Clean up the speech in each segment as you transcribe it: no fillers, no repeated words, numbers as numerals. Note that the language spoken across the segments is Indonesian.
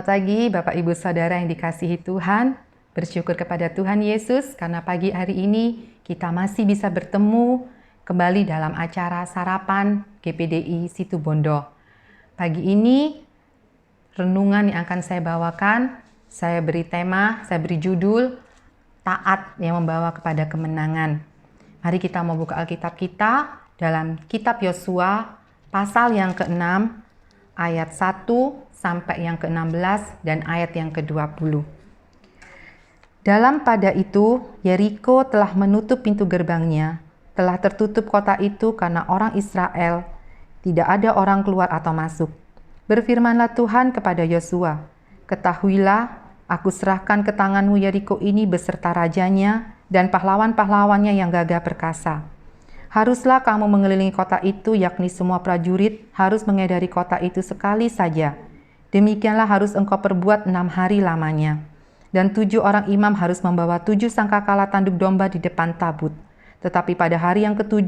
Selamat pagi Bapak Ibu Saudara yang dikasihi Tuhan. Bersyukur kepada Tuhan Yesus karena pagi hari ini kita masih bisa bertemu kembali dalam acara sarapan GPDI Situbondo. Pagi ini renungan yang akan saya bawakan, saya beri judul Taat yang membawa kepada kemenangan. Mari kita membuka Alkitab kita dalam kitab Yosua pasal yang ke-6 ayat 1 sampai yang ke-16 dan ayat yang ke-20. Dalam pada itu, Yeriko telah menutup pintu gerbangnya, telah tertutup kota itu karena orang Israel, tidak ada orang keluar atau masuk. Berfirmanlah Tuhan kepada Yosua, ketahuilah, aku serahkan ke tanganmu Yeriko ini beserta rajanya dan pahlawan-pahlawannya yang gagah perkasa. Haruslah kamu mengelilingi kota itu, yakni semua prajurit harus mengedari kota itu sekali saja. Demikianlah harus engkau perbuat 6 hari lamanya. Dan 7 orang imam harus membawa 7 sangkakala tanduk domba di depan tabut. Tetapi pada hari yang ke-7,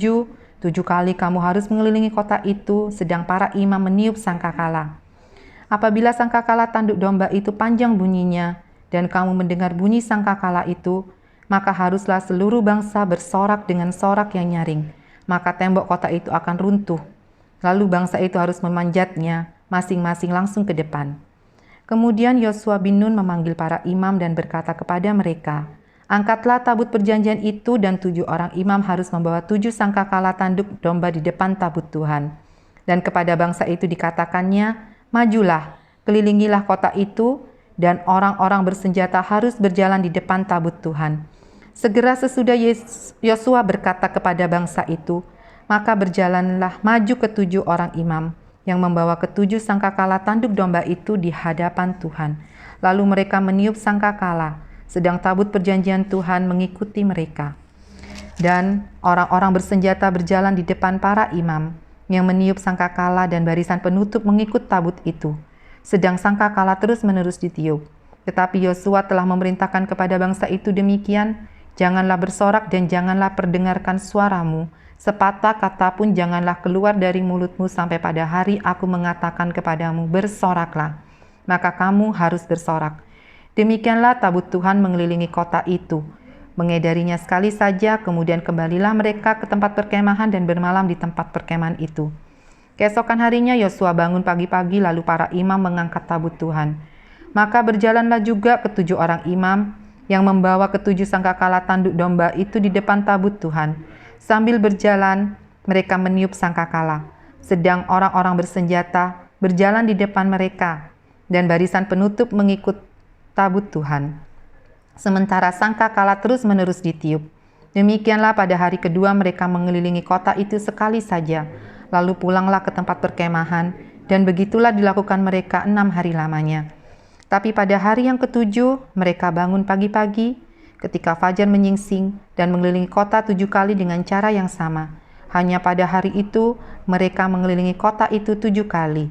7 kali kamu harus mengelilingi kota itu, sedang para imam meniup sangkakala. Apabila sangkakala tanduk domba itu panjang bunyinya, dan kamu mendengar bunyi sangkakala itu, maka haruslah seluruh bangsa bersorak dengan sorak yang nyaring. Maka tembok kota itu akan runtuh. Lalu bangsa itu harus memanjatnya, masing-masing langsung ke depan. Kemudian Yosua bin Nun memanggil para imam dan berkata kepada mereka, angkatlah tabut perjanjian itu dan 7 orang imam harus membawa 7 sangkakala tanduk domba di depan tabut Tuhan. Dan kepada bangsa itu dikatakannya, majulah, kelilingilah kota itu, dan orang-orang bersenjata harus berjalan di depan tabut Tuhan. Segera sesudah Yosua berkata kepada bangsa itu, maka berjalanlah maju ke-7 orang imam yang membawa ke-7 sangkakala tanduk domba itu di hadapan Tuhan. Lalu mereka meniup sangkakala, sedang tabut perjanjian Tuhan mengikuti mereka. Dan orang-orang bersenjata berjalan di depan para imam yang meniup sangkakala dan barisan penutup mengikut tabut itu. Sedang sangkakala terus-menerus ditiup. Tetapi Yosua telah memerintahkan kepada bangsa itu demikian, janganlah bersorak dan janganlah perdengarkan suaramu, sepatah kata pun janganlah keluar dari mulutmu sampai pada hari aku mengatakan kepadamu, bersoraklah. Maka kamu harus bersorak. Demikianlah tabut Tuhan mengelilingi kota itu. Mengedarinya sekali saja, kemudian kembalilah mereka ke tempat perkemahan dan bermalam di tempat perkemahan itu. Keesokan harinya Yosua bangun pagi-pagi, lalu para imam mengangkat tabut Tuhan. Maka berjalanlah juga ke-7 orang imam yang membawa ke-7 sangkakala tanduk domba itu di depan tabut Tuhan. Sambil berjalan, mereka meniup sangkakala, sedang orang-orang bersenjata berjalan di depan mereka, dan barisan penutup mengikut tabut Tuhan. Sementara sangkakala terus-menerus ditiup. Demikianlah pada hari kedua mereka mengelilingi kota itu sekali saja, lalu pulanglah ke tempat perkemahan, dan begitulah dilakukan mereka 6 hari lamanya. Tapi pada hari yang ke-7, mereka bangun pagi-pagi, ketika fajar menyingsing dan mengelilingi kota 7 kali dengan cara yang sama. Hanya pada hari itu mereka mengelilingi kota itu 7 kali.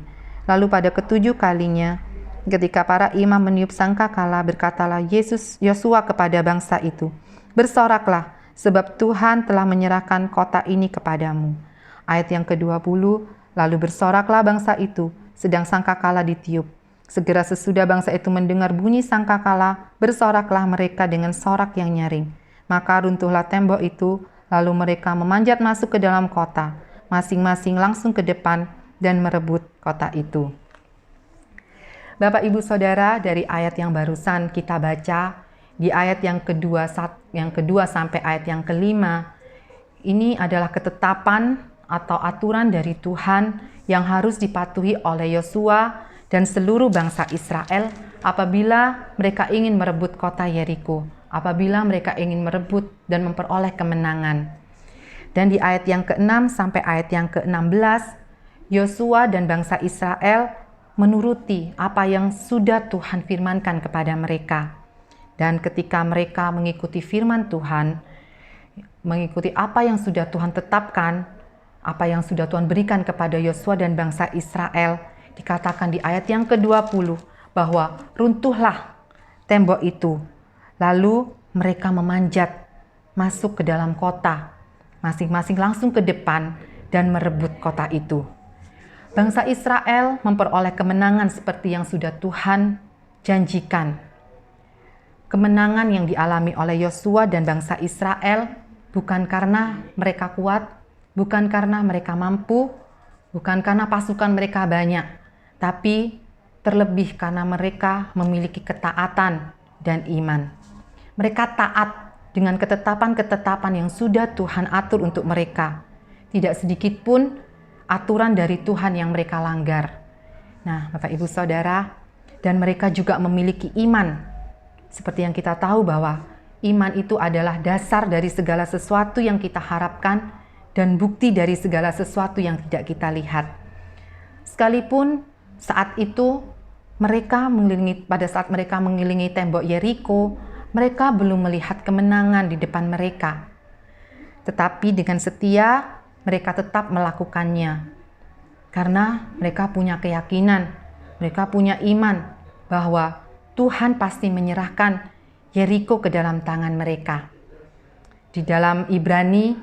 Lalu pada ke-7 kalinya, ketika para imam meniup sangkakala, berkatalah Yosua kepada bangsa itu, bersoraklah, sebab Tuhan telah menyerahkan kota ini kepadamu. Ayat yang ke-20, lalu bersoraklah bangsa itu, sedang sangkakala ditiup. Segera sesudah bangsa itu mendengar bunyi sangkakala, bersoraklah mereka dengan sorak yang nyaring. Maka runtuhlah tembok itu, lalu mereka memanjat masuk ke dalam kota, masing-masing langsung ke depan dan merebut kota itu. Bapak Ibu Saudara, dari ayat yang barusan kita baca, di ayat yang kedua sampai ayat yang kelima, ini adalah ketetapan atau aturan dari Tuhan yang harus dipatuhi oleh Yosua dan seluruh bangsa Israel apabila mereka ingin merebut kota Yeriko, apabila mereka ingin merebut dan memperoleh kemenangan. Dan di ayat yang ke-6 sampai ayat yang ke-16, Yosua dan bangsa Israel menuruti apa yang sudah Tuhan firmankan kepada mereka. Dan ketika mereka mengikuti firman Tuhan, mengikuti apa yang sudah Tuhan tetapkan, apa yang sudah Tuhan berikan kepada Yosua dan bangsa Israel, dikatakan di ayat yang ke-20 bahwa runtuhlah tembok itu. Lalu mereka memanjat masuk ke dalam kota, masing-masing langsung ke depan dan merebut kota itu. Bangsa Israel memperoleh kemenangan seperti yang sudah Tuhan janjikan. Kemenangan yang dialami oleh Yosua dan bangsa Israel bukan karena mereka kuat, bukan karena mereka mampu, bukan karena pasukan mereka banyak, tapi terlebih karena mereka memiliki ketaatan dan iman. Mereka taat dengan ketetapan-ketetapan yang sudah Tuhan atur untuk mereka. Tidak sedikit pun aturan dari Tuhan yang mereka langgar. Nah, Bapak Ibu Saudara, dan mereka juga memiliki iman. Seperti yang kita tahu bahwa iman itu adalah dasar dari segala sesuatu yang kita harapkan dan bukti dari segala sesuatu yang tidak kita lihat. Sekalipun saat itu pada saat mereka mengelilingi tembok Yeriko, mereka belum melihat kemenangan di depan mereka. Tetapi dengan setia mereka tetap melakukannya. Karena mereka punya keyakinan, mereka punya iman bahwa Tuhan pasti menyerahkan Yeriko ke dalam tangan mereka. Di dalam Ibrani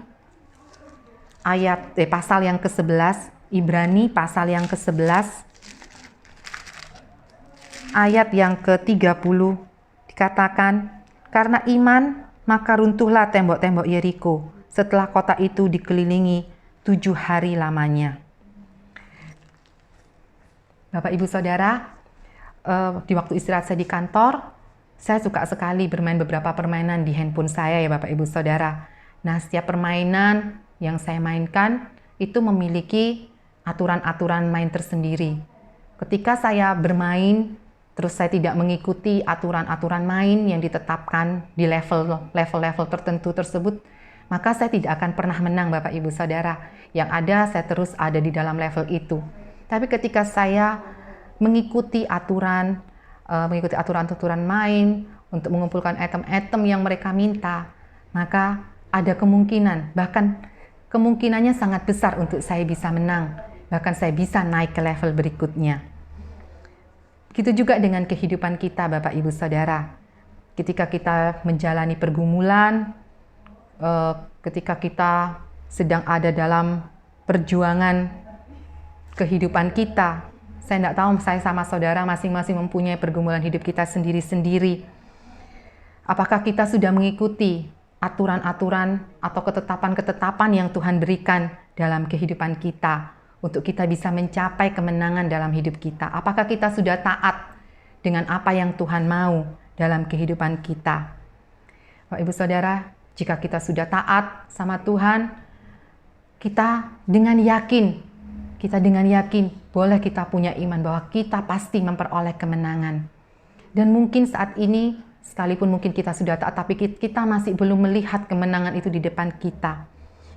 pasal yang ke-11, Ibrani pasal yang ke-11 ayat yang ke-30 dikatakan, karena iman maka runtuhlah tembok-tembok Yeriko setelah kota itu dikelilingi 7 hari lamanya. Bapak Ibu Saudara, di waktu istirahat saya di kantor, saya suka sekali bermain beberapa permainan di handphone saya ya Bapak Ibu Saudara. Nah, setiap permainan yang saya mainkan itu memiliki aturan-aturan main tersendiri. Ketika saya bermain, terus saya tidak mengikuti aturan-aturan main yang ditetapkan di level-level tertentu tersebut, maka saya tidak akan pernah menang Bapak Ibu Saudara. Yang ada, saya terus ada di dalam level itu. Tapi ketika saya mengikuti aturan-aturan main untuk mengumpulkan item-item yang mereka minta, maka ada kemungkinan, bahkan kemungkinannya sangat besar untuk saya bisa menang, bahkan saya bisa naik ke level berikutnya. Begitu juga dengan kehidupan kita Bapak Ibu Saudara. Ketika kita menjalani pergumulan, ketika kita sedang ada dalam perjuangan kehidupan kita, saya tidak tahu, saya sama saudara masing-masing mempunyai pergumulan hidup kita sendiri-sendiri. Apakah kita sudah mengikuti aturan-aturan atau ketetapan-ketetapan yang Tuhan berikan dalam kehidupan kita untuk kita bisa mencapai kemenangan dalam hidup kita? Apakah kita sudah taat dengan apa yang Tuhan mau dalam kehidupan kita? Bapak Ibu Saudara, jika kita sudah taat sama Tuhan, kita dengan yakin boleh kita punya iman bahwa kita pasti memperoleh kemenangan. Dan mungkin saat ini, sekalipun mungkin kita sudah taat, tapi kita masih belum melihat kemenangan itu di depan kita.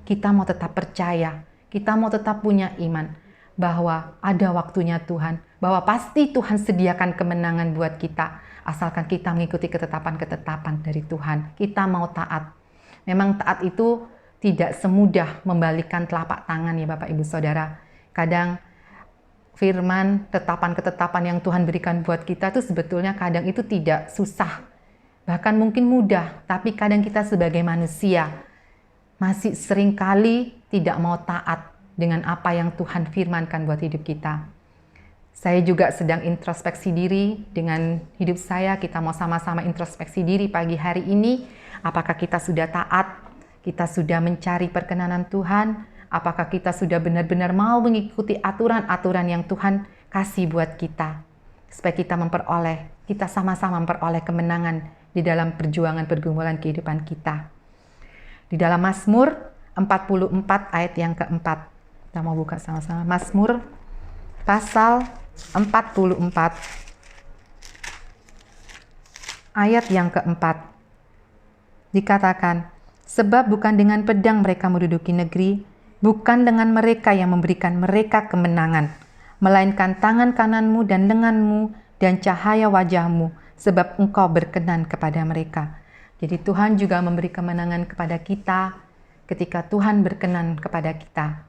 Kita mau tetap percaya, kita mau tetap punya iman bahwa ada waktunya Tuhan, bahwa pasti Tuhan sediakan kemenangan buat kita, asalkan kita mengikuti ketetapan-ketetapan dari Tuhan. Kita mau taat. Memang taat itu tidak semudah membalikan telapak tangan ya Bapak Ibu Saudara. Kadang firman, ketetapan-ketetapan yang Tuhan berikan buat kita itu sebetulnya kadang itu tidak susah. Bahkan mungkin mudah, tapi kadang kita sebagai manusia masih seringkali tidak mau taat dengan apa yang Tuhan firmankan buat hidup kita. Saya juga sedang introspeksi diri dengan hidup saya. Kita mau sama-sama introspeksi diri pagi hari ini. Apakah kita sudah taat? Kita sudah mencari perkenanan Tuhan? Apakah kita sudah benar-benar mau mengikuti aturan-aturan yang Tuhan kasih buat kita? Supaya kita sama-sama memperoleh kemenangan di dalam perjuangan pergumulan kehidupan kita. Di dalam Mazmur 44 ayat yang keempat. Kita mau buka sama-sama. Mazmur pasal 44 ayat yang keempat. Dikatakan, sebab bukan dengan pedang mereka menduduki negeri, bukan dengan mereka yang memberikan mereka kemenangan, melainkan tangan kananmu dan lenganmu dan cahaya wajahmu, sebab engkau berkenan kepada mereka. Jadi Tuhan juga memberi kemenangan kepada kita ketika Tuhan berkenan kepada kita.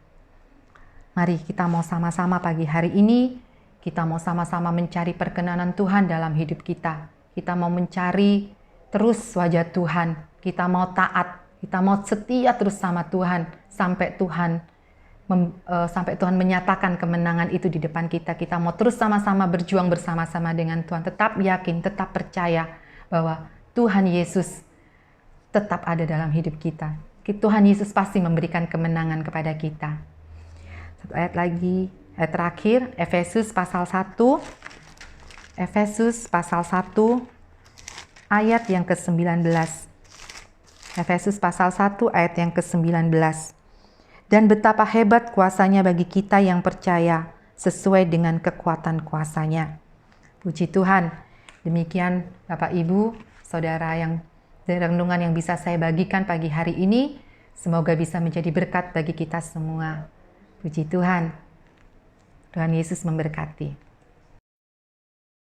Mari kita mau sama-sama pagi hari ini, kita mau sama-sama mencari perkenanan Tuhan dalam hidup kita. Kita mau mencari terus wajah Tuhan, kita mau taat, kita mau setia terus sama Tuhan, sampai Tuhan sampai Tuhan menyatakan kemenangan itu di depan kita. Kita mau terus sama-sama berjuang bersama-sama dengan Tuhan. Tetap yakin, tetap percaya bahwa Tuhan Yesus tetap ada dalam hidup kita. Tuhan Yesus pasti memberikan kemenangan kepada kita. Satu ayat lagi, ayat terakhir, Efesus pasal 1. Efesus pasal 1 ayat yang ke-19. Efesus pasal 1 ayat yang ke-19. Dan betapa hebat kuasanya bagi kita yang percaya sesuai dengan kekuatan kuasanya. Puji Tuhan. Demikian Bapak Ibu, Saudara yang dari renungan yang bisa saya bagikan pagi hari ini. Semoga bisa menjadi berkat bagi kita semua. Puji Tuhan. Tuhan Yesus memberkati.